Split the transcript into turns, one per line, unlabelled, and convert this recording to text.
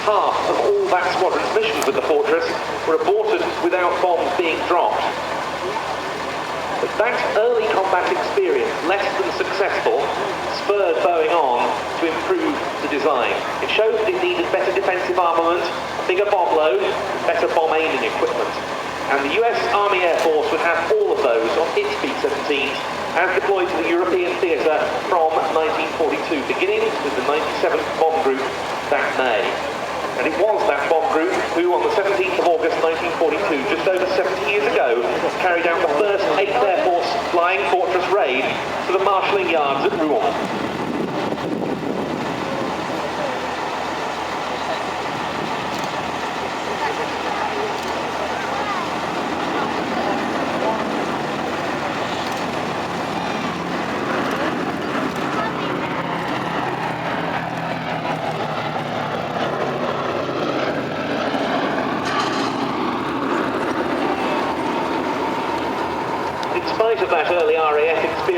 half of all that squadron's missions with the Fortress were aborted without bombs being dropped. But that early combat experience, less than successful, spurred Boeing on to improve the design. It showed that it needed better defensive armament, bigger bomb load, better bomb aiming equipment. And the US Army Air Force would have all of those on its B-17s as deployed to the European theatre from 1942, beginning with the 97th Bomb Group that May. And it was that bomb group who, on the 17th of August 1942, just over 70 years ago, carried out the first 8th Air Force Flying Fortress raid to the marshalling yards at Rouen. In spite of that early RAF experience,